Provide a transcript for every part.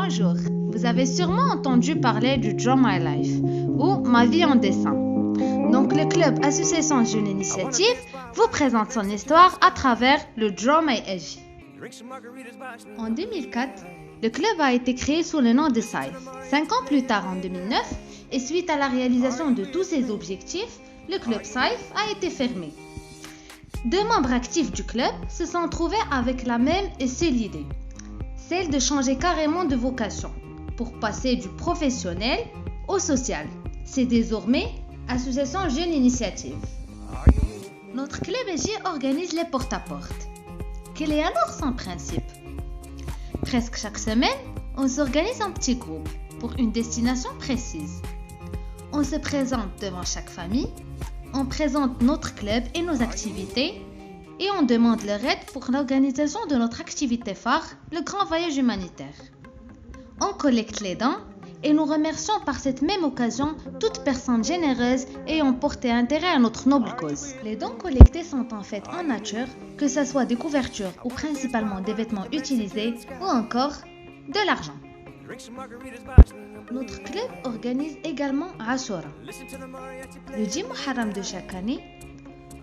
Bonjour, vous avez sûrement entendu parler du Draw My Life ou Ma vie en dessin. Donc le club Association Jeune Initiative vous présente son histoire à travers le Draw My Edge. En 2004, le club a été créé sous le nom de SAIF. 5 ans plus tard, en 2009, et suite à la réalisation de tous ses objectifs, le club SAIF a été fermé. 2 membres actifs du club se sont trouvés avec la même et seule idée, celle de changer carrément de vocation pour passer du professionnel au social. C'est désormais Association Jeune Initiative. Notre club EJ organise les porte-à-porte. Quel est alors son principe? Presque chaque semaine, on s'organise en petits groupes pour une destination précise. On se présente devant chaque famille, on présente notre club et nos activités et on demande leur aide pour l'organisation de notre activité phare, le grand voyage humanitaire. On collecte les dons et nous remercions par cette même occasion toute personne généreuse ayant porté intérêt à notre noble cause. Les dons collectés sont en fait en nature, que ce soit des couvertures ou principalement des vêtements utilisés ou encore de l'argent. Notre club organise également Ashura. Le 10 Muharram de chaque année,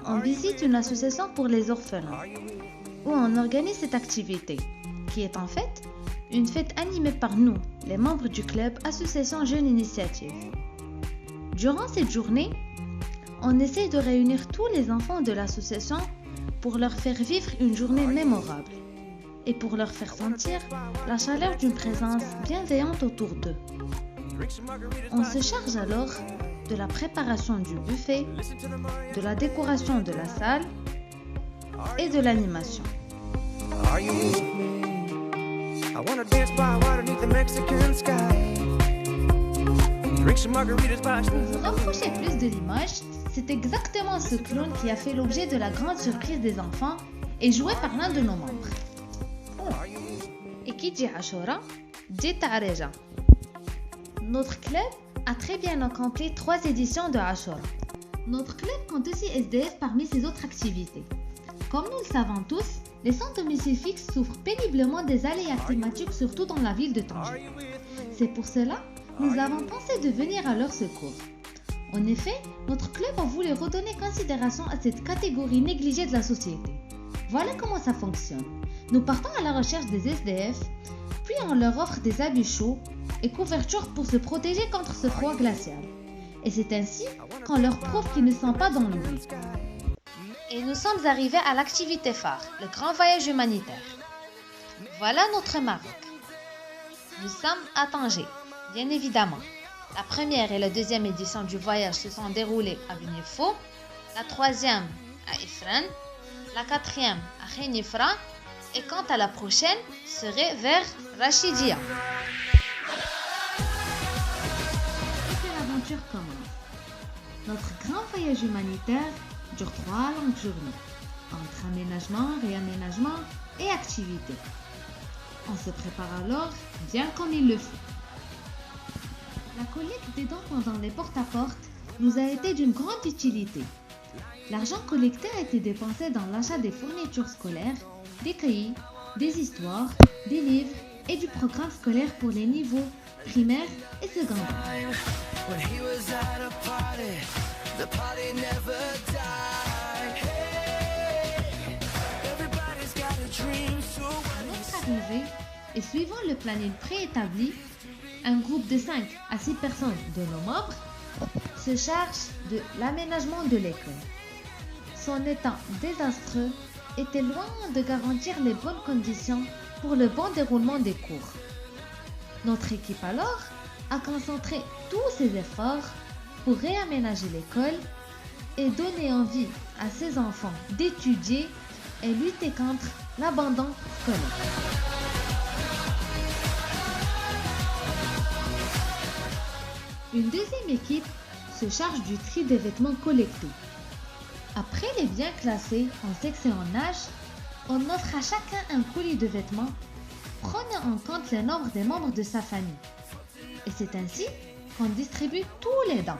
on visite une association pour les orphelins où on organise cette activité qui est en fait une fête animée par nous, les membres du club Association Jeune Initiative. Durant cette journée, on essaie de réunir tous les enfants de l'association pour leur faire vivre une journée mémorable et pour leur faire sentir la chaleur d'une présence bienveillante autour d'eux. On se charge alors de la préparation du buffet, de la décoration de la salle et de l'animation. Pour vous rapprocher plus de l'image, c'est exactement ce clown qui a fait l'objet de la grande surprise des enfants et joué par l'un de nos membres. Et qui dit Ashura, dit Ta'reja. Notre club a très bien accompli 3 éditions de Ashura. Notre club compte aussi SDF parmi ses autres activités. Comme nous le savons tous, les sans domicile fixe souffrent péniblement des aléas climatiques, surtout dans la ville de Tanger. C'est pour cela que nous avons pensé de venir à leur secours. En effet, notre club a voulu redonner considération à cette catégorie négligée de la société. Voilà comment ça fonctionne. Nous partons à la recherche des SDF, puis on leur offre des habits chauds et couvertures pour se protéger contre ce froid glacial. Et c'est ainsi qu'on leur prouve qu'ils ne sont pas dans l'oubli. Et nous sommes arrivés à l'activité phare, le grand voyage humanitaire. Voilà notre Maroc. Nous sommes à Tanger, bien évidemment. La première et la deuxième édition du voyage se sont déroulées à Benifo, la troisième à Ifrane, la quatrième à Khénifra, et quant à la prochaine, serait vers Rachidia. Et l'aventure commence. Notre grand voyage humanitaire dure 3 longues journées, entre aménagement, réaménagement et activités. On se prépare alors bien comme il le faut. La collecte des dons pendant les porte-à-porte nous a été d'une grande utilité. L'argent collecté a été dépensé dans l'achat des fournitures scolaires, des cahiers, des histoires, des livres et du programme scolaire pour les niveaux primaires et secondaires. À notre arrivée, et suivant le planning préétabli, un groupe de 5 à 6 personnes de nos membres se charge de l'aménagement de l'école. Son état désastreux était loin de garantir les bonnes conditions pour le bon déroulement des cours. Notre équipe alors a concentré tous ses efforts pour réaménager l'école et donner envie à ses enfants d'étudier et lutter contre l'abandon scolaire. Une deuxième équipe se charge du tri des vêtements collectés. Après les biens classés en sexe et en âge, on offre à chacun un colis de vêtements, prenant en compte le nombre des membres de sa famille. Et c'est ainsi qu'on distribue tous les dons.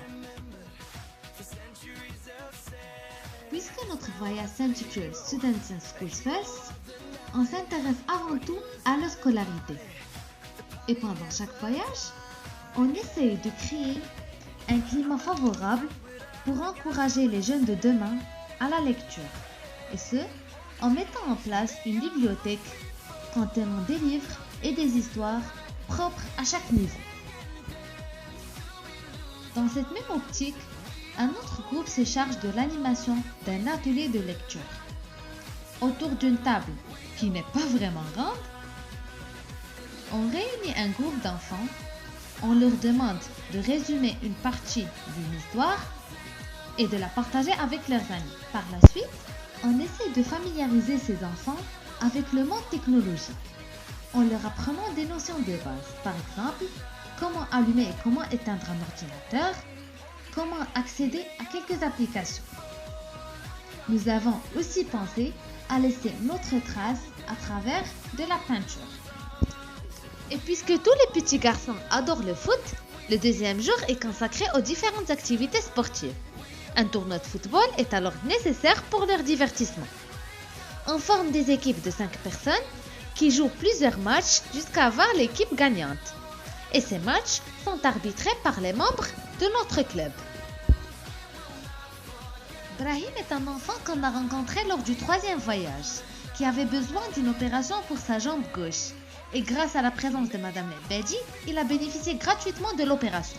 Puisque notre voyage s'intitule Students and Schools First, on s'intéresse avant tout à leur scolarité. Et pendant chaque voyage, on essaye de créer un climat favorable pour encourager les jeunes de demain à la lecture. Et ce, en mettant en place une bibliothèque contenant des livres et des histoires propres à chaque niveau. Dans cette même optique, un autre groupe se charge de l'animation d'un atelier de lecture. Autour d'une table qui n'est pas vraiment grande, on réunit un groupe d'enfants, on leur demande de résumer une partie d'une histoire et de la partager avec leurs amis. Par la suite, on essaie de familiariser ces enfants avec le monde technologique, en leur apprenant des notions de base. Par exemple, comment allumer et comment éteindre un ordinateur, comment accéder à quelques applications. Nous avons aussi pensé à laisser notre trace à travers de la peinture. Et puisque tous les petits garçons adorent le foot, le deuxième jour est consacré aux différentes activités sportives. Un tournoi de football est alors nécessaire pour leur divertissement. On forme des équipes de 5 personnes qui jouent plusieurs matchs jusqu'à avoir l'équipe gagnante. Et ces matchs sont arbitrés par les membres de notre club. Brahim est un enfant qu'on a rencontré lors du 3e voyage, qui avait besoin d'une opération pour sa jambe gauche. Et grâce à la présence de Madame Bedi, il a bénéficié gratuitement de l'opération.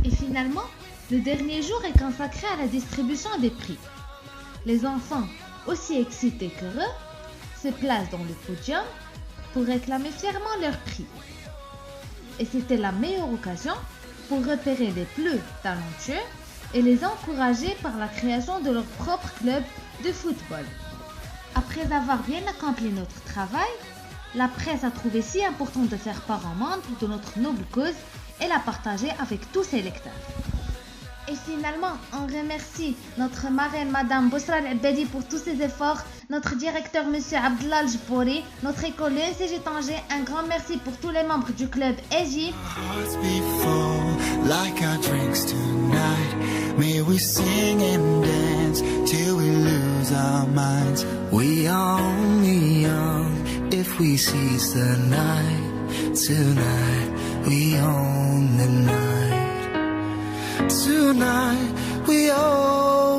Et finalement, le dernier jour est consacré à la distribution des prix. Les enfants, aussi excités qu'heureux, se placent dans le podium pour réclamer fièrement leur prix. Et c'était la meilleure occasion pour repérer les plus talentueux et les encourager par la création de leur propre club de football. Après avoir bien accompli notre travail, la presse a trouvé si important de faire part en monde de notre noble cause et la partager avec tous ses lecteurs. Et finalement, on remercie notre marraine Madame Bouchra El-Abedi pour tous ses efforts, notre directeur Monsieur Abdallah El-Jbouri, notre école ECG Tanger, un grand merci pour tous les membres du club Égypte. Like our drinks tonight, may we sing and dance till we lose our minds. We are only young if we seize the night. Tonight we own the night. Tonight we own